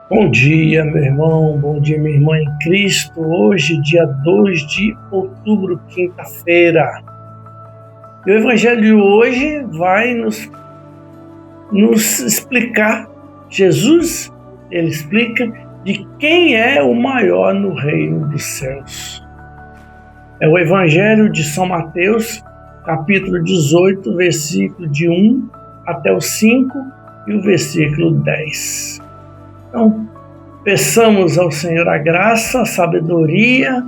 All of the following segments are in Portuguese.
Bom dia, meu irmão, bom dia, minha irmã em Cristo. Hoje, dia 2 de outubro, quinta-feira. E o Evangelho de hoje vai nos explicar, Jesus, ele explica de quem é o maior no reino dos céus. É o Evangelho de São Mateus, capítulo 18, versículo de 1 até o 5 e o versículo 10. Então, peçamos ao Senhor a graça, a sabedoria,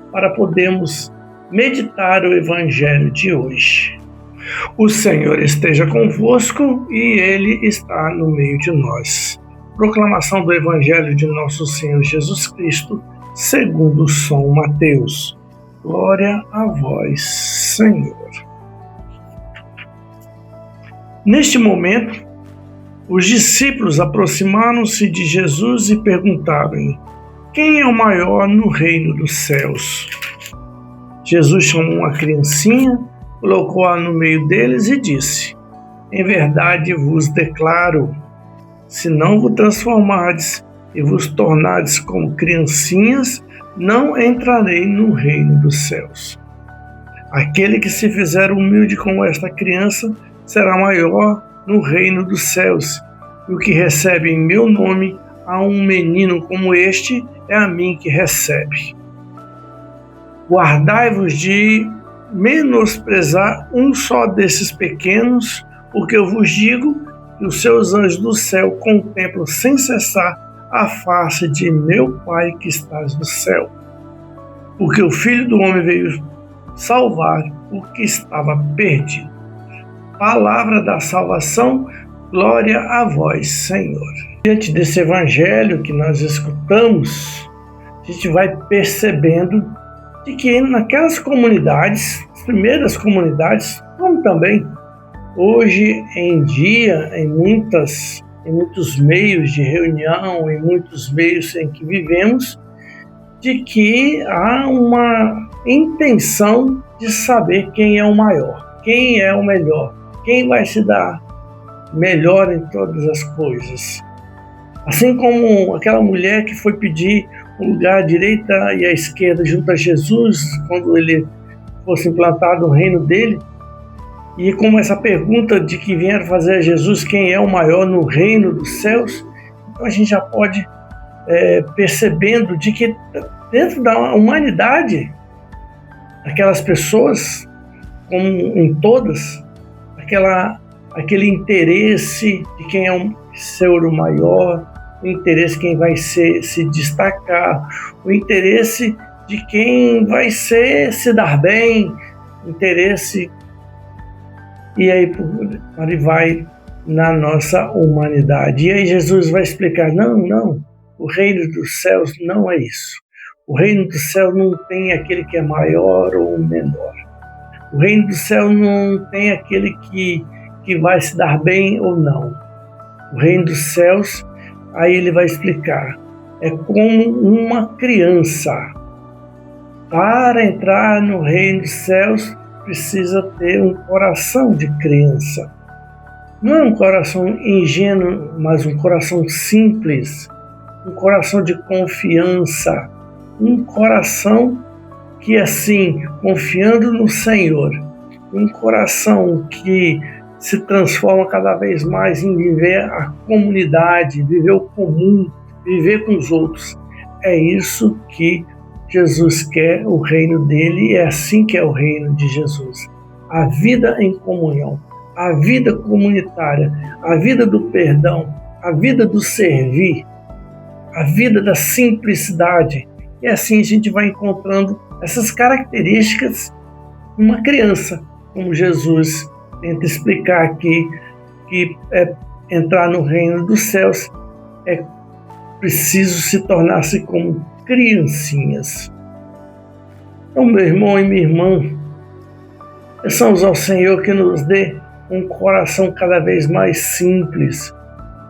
para podermos meditar o Evangelho de hoje. O Senhor esteja convosco e Ele está no meio de nós. Proclamação do Evangelho de nosso Senhor Jesus Cristo, segundo São Mateus. Glória a vós, Senhor. Neste momento, os discípulos aproximaram-se de Jesus e perguntaram-lhe: quem é o maior no reino dos céus? Jesus chamou uma criancinha, colocou-a no meio deles e disse: em verdade vos declaro, se não vos transformardes e vos tornardes como criancinhas, não entrarei no reino dos céus. Aquele que se fizer humilde como esta criança será maior no reino dos céus. E o que recebe em meu nome a um menino como este, é a mim que recebe. Guardai-vos de menosprezar um só desses pequenos, porque eu vos digo que os seus anjos do céu contemplam sem cessar a face de meu Pai que estás no céu. Porque o Filho do Homem veio salvar o que estava perdido. Palavra da salvação, glória a vós, Senhor. Diante desse evangelho que nós escutamos, a gente vai percebendo de que naquelas comunidades, as primeiras comunidades, como também hoje em dia, em muitos meios de reunião, em muitos meios em que vivemos, de que há uma intenção de saber quem é o maior, quem é o melhor, quem vai se dar melhor em todas as coisas. Assim como aquela mulher que foi pedir o lugar à direita e à esquerda junto a Jesus, quando ele fosse implantado no reino dele, e como essa pergunta de que vieram fazer a Jesus quem é o maior no reino dos céus, então a gente já pode percebendo de que dentro da humanidade, aquelas pessoas, como em todas, aquele interesse de quem é ser o maior, o interesse de quem vai se destacar, o interesse de quem vai se dar bem, interesse, e aí vai na nossa humanidade. E aí Jesus vai explicar, não, o reino dos céus não é isso. O reino dos céus não tem aquele que é maior ou menor. O reino do céu não tem aquele que vai se dar bem ou não. O reino dos céus, aí ele vai explicar, é como uma criança. Para entrar no reino dos céus, precisa ter um coração de criança. Não é um coração ingênuo, mas um coração simples, um coração de confiança, um coração que, assim, confiando no Senhor, um coração que se transforma cada vez mais em viver a comunidade, viver o comum, viver com os outros. É isso que Jesus quer, o reino dele, e é assim que é o reino de Jesus. A vida em comunhão, a vida comunitária, a vida do perdão, a vida do servir, a vida da simplicidade. E assim a gente vai encontrando essas características de uma criança, como Jesus tenta explicar aqui, que entrar no reino dos céus é preciso se tornar-se como criancinhas. Então, meu irmão e minha irmã, peçamos ao Senhor que nos dê um coração cada vez mais simples,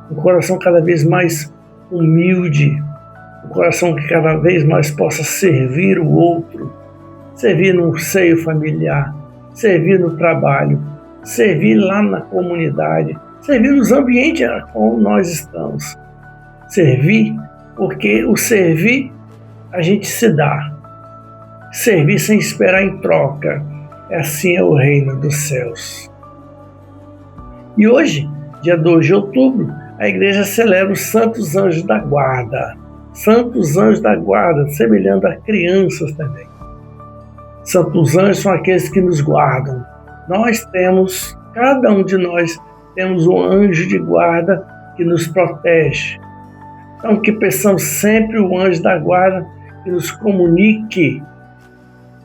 um coração cada vez mais humilde, um coração que cada vez mais possa servir o outro, servir no seio familiar, servir no trabalho, servir lá na comunidade, servir nos ambientes onde nós estamos, servir, porque o servir a gente se dá. Servir sem esperar em troca. Assim é o reino dos céus. E hoje, dia 2 de outubro, a igreja celebra os santos anjos da guarda. Santos anjos da guarda, semelhando a crianças também. Santos anjos são aqueles que nos guardam. Cada um de nós temos um anjo de guarda que nos protege. Então, que peçamos sempre o anjo da guarda que nos comunique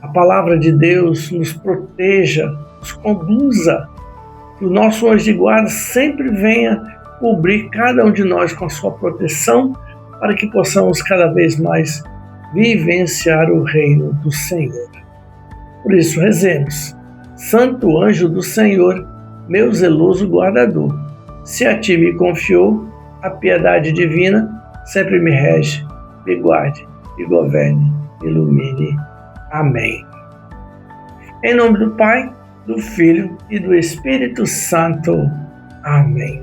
a palavra de Deus, nos proteja, nos conduza. Que o nosso anjo de guarda sempre venha cobrir cada um de nós com a sua proteção, para que possamos cada vez mais vivenciar o reino do Senhor. Por isso, rezemos. Santo anjo do Senhor, meu zeloso guardador, se a ti me confiou a piedade divina, sempre me rege, me guarde, me governe, me ilumine. Amém. Em nome do Pai, do Filho e do Espírito Santo. Amém.